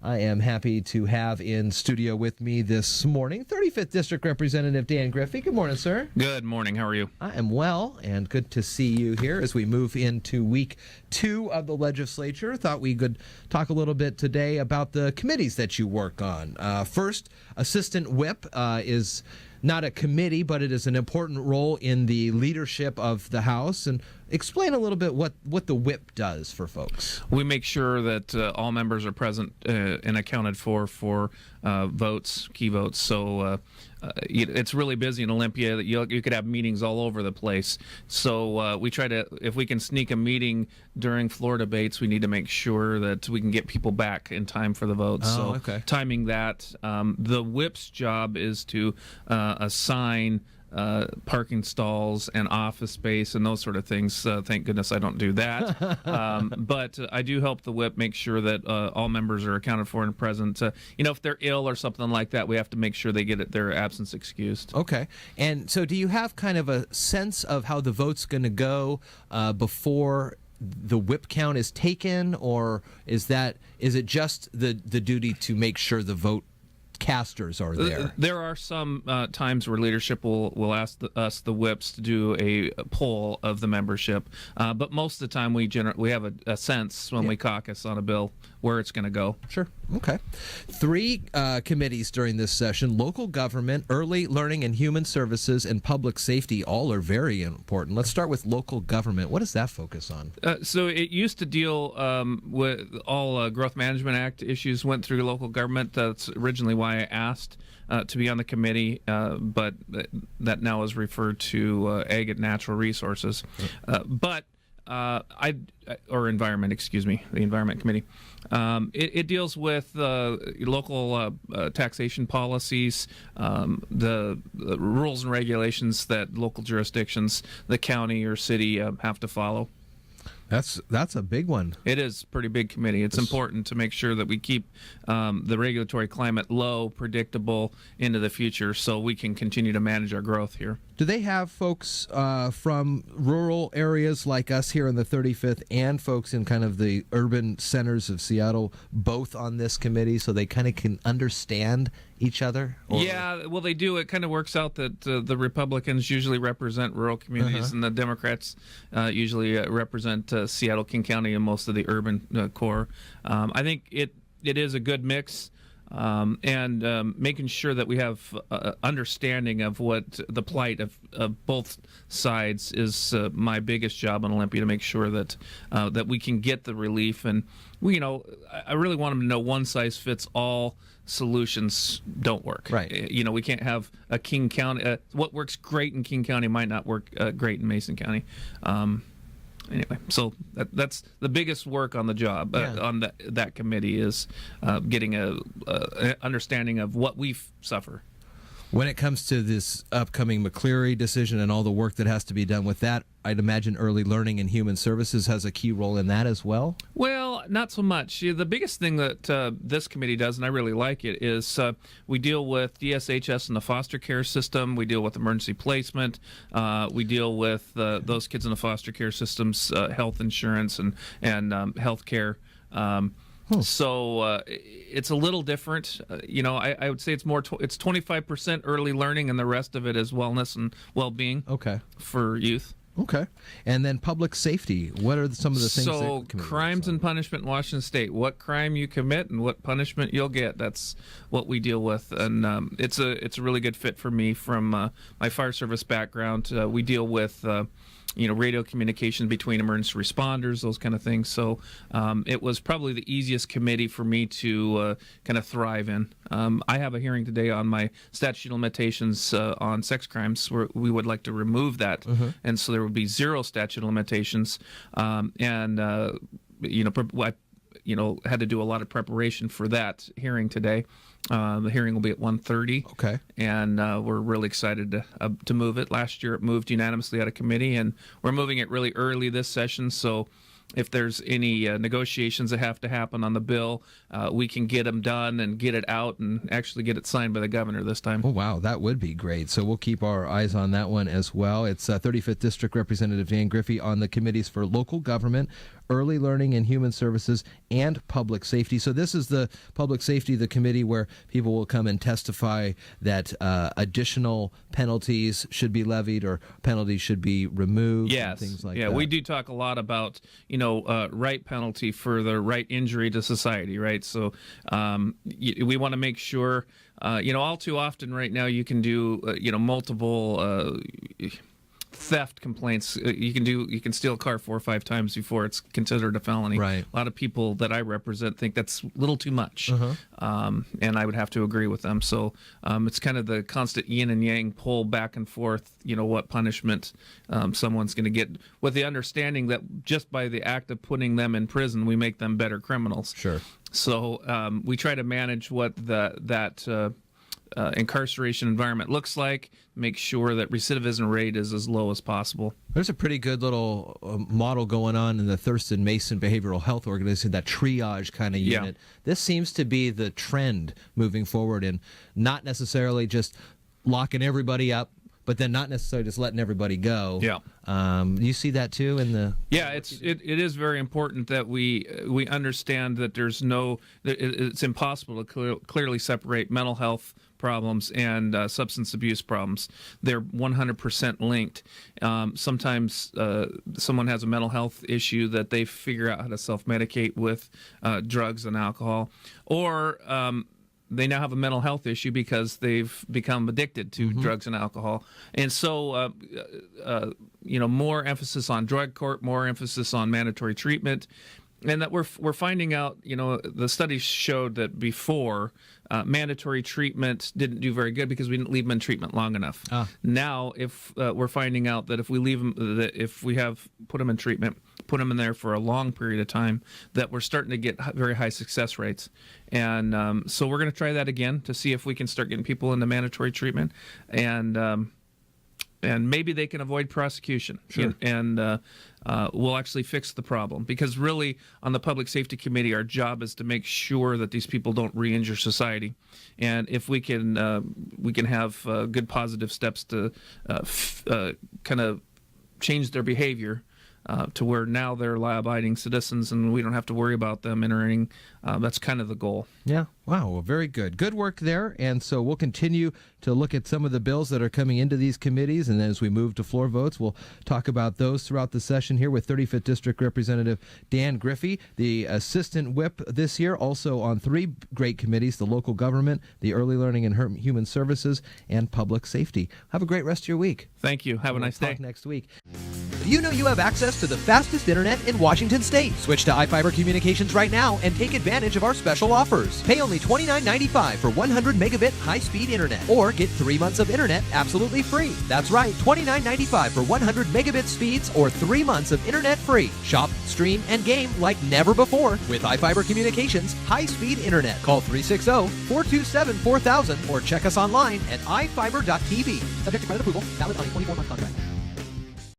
I am happy to have in studio with me this morning 35th District Representative Dan Griffey. Good morning, sir. Good morning. How are you? I am well, and good to see you here as we move into week 2 of the legislature. Thought we could talk a little bit today about the committees that you work on. First, Assistant Whip is not a committee, but it is an important role in the leadership of the House. And explain a little bit what the whip does for folks. We make sure that all members are present and accounted for votes, key votes. So it's really busy in Olympia. You could have meetings all over the place. So we try to, if we can sneak a meeting during floor debates, we need to make sure that we can get people back in time for the votes. Timing that. The whip's job is to assign parking stalls and office space and those sort of things. Thank goodness I don't do that. But I do help the whip make sure that all members are accounted for and present. If they're ill or something like that, we have to make sure they get their absence excused. Okay. And so do you have kind of a sense of how the vote's going to go before the whip count is taken, or is it just the duty to make sure the vote casters are there? There are some times where leadership will ask the whips to do a poll of the membership, but most of the time we have a sense when we caucus on a bill where it's going to go. Sure. Okay. 3 committees during this session: local government, early learning and human services, and public safety. All are very important. Let's start with local government. What does that focus on? So it used to deal with all Growth Management Act issues went through local government. That's originally why I asked to be on the committee, but that now is referred to Ag and Natural Resources. Or Environment, excuse me, the Environment Committee. It deals with local taxation policies, the rules and regulations that local jurisdictions, the county or city have to follow. That's a big one. It is a pretty big committee. It's important to make sure that we keep the regulatory climate low, predictable into the future so we can continue to manage our growth here. Do they have folks from rural areas like us here in the 35th and folks in kind of the urban centers of Seattle both on this committee so they kind of can understand each other? Yeah, well, they do. It kind of works out that the Republicans usually represent rural communities and the Democrats usually represent Seattle, King County, and most of the urban core. I think it is a good mix. And making sure that we have understanding of what the plight of both sides is my biggest job on Olympia, to make sure that that we can get the relief. And I really want them to know one size fits all solutions don't work. Right. We can't have a King County. What works great in King County might not work great in Mason County. Anyway, so that's the biggest work on the job on that committee is getting a understanding of what we suffer. When it comes to this upcoming McCleary decision and all the work that has to be done with that, I'd imagine early learning and human services has a key role in that as well? Well, not so much. The biggest thing that this committee does, and I really like it, is we deal with DSHS and the foster care system. We deal with emergency placement. We deal with those kids in the foster care system's health insurance and health care. So it's a little different. I would say it's more. It's 25% early learning, and the rest of it is wellness and well-being. Okay. For youth. Okay. And then public safety. What are some of the things? So crimes and punishment in Washington State. What crime you commit and what punishment you'll get. That's what we deal with, and it's a really good fit for me from my fire service background. We deal with. Radio communication between emergency responders, those kind of things. So it was probably the easiest committee for me to kind of thrive in. I have a hearing today on my statute of limitations on sex crimes, where we would like to remove that. And so there would be 0 statute of limitations. I had to do a lot of preparation for that hearing today. The hearing will be at 1:30. Okay. And we're really excited to move it. Last year it moved unanimously out of committee, and we're moving it really early this session. So if there's any negotiations that have to happen on the bill, we can get them done and get it out and actually get it signed by the governor this time. Oh, wow. That would be great. So we'll keep our eyes on that one as well. It's 35th District Representative Dan Griffey on the committees for local government, Early Learning and Human Services, and Public Safety. So this is the Public Safety, the committee where people will come and testify that additional penalties should be levied or penalties should be removed. Yes. And things like yeah, that. we do talk a lot about, right penalty for the right injury to society, right? So we want to make sure, all too often right now you can do, multiple theft complaints. You can steal a car 4 or 5 times before it's considered a felony. Right. A lot of people that I represent think that's a little too much, and I would have to agree with them. So it's kind of the constant yin and yang pull back and forth. What punishment someone's going to get, with the understanding that just by the act of putting them in prison, we make them better criminals. Sure. So we try to manage what that incarceration environment looks like, make sure that recidivism rate is as low as possible. There's a pretty good little model going on in the Thurston Mason Behavioral Health Organization, that triage kind of unit. Yeah. This seems to be the trend moving forward, and not necessarily just locking everybody up, but then not necessarily just letting everybody go. Yeah. You see that too in the... Yeah, it is very important that we understand that it's impossible to clearly separate mental health problems and substance abuse problems. They're 100% linked. Sometimes someone has a mental health issue that they figure out how to self-medicate with drugs and alcohol, or they now have a mental health issue because they've become addicted to drugs and alcohol. And so, more emphasis on drug court, more emphasis on mandatory treatment. And that we're finding out, the studies showed that before, mandatory treatment didn't do very good because we didn't leave them in treatment long enough. Now, if we're finding out that if we leave them, that if we have put them in treatment, put them in there for a long period of time, that we're starting to get very high success rates. And so we're going to try that again to see if we can start getting people into mandatory treatment, and maybe they can avoid prosecution. Sure. And we'll actually fix the problem, because really on the Public Safety Committee, our job is to make sure that these people don't re-injure society. And if we can have good positive steps to kind of change their behavior to where now they're law-abiding citizens and we don't have to worry about them entering. That's kind of the goal. Yeah. Wow. Well, very good. Good work there. And so we'll continue to look at some of the bills that are coming into these committees. And then as we move to floor votes, we'll talk about those throughout the session here with 35th District Representative Dan Griffey, the Assistant Whip this year, also on 3 great committees: the Local Government, the Early Learning and Human Services, and Public Safety. Have a great rest of your week. Thank you. Have a nice day. Talk next week. Do you know you have access to the fastest internet in Washington State? Switch to iFiber Communications right now and take advantage of our special offers. Pay only $29.95 for 100 megabit high-speed internet, or get 3 months of internet absolutely free. That's right, $29.95 for 100 megabit speeds or 3 months of internet free. Shop, stream, and game like never before with iFiber Communications high-speed internet. Call 360-427-4000 or check us online at ifiber.tv. Subject to credit approval, valid on a 24-month contract.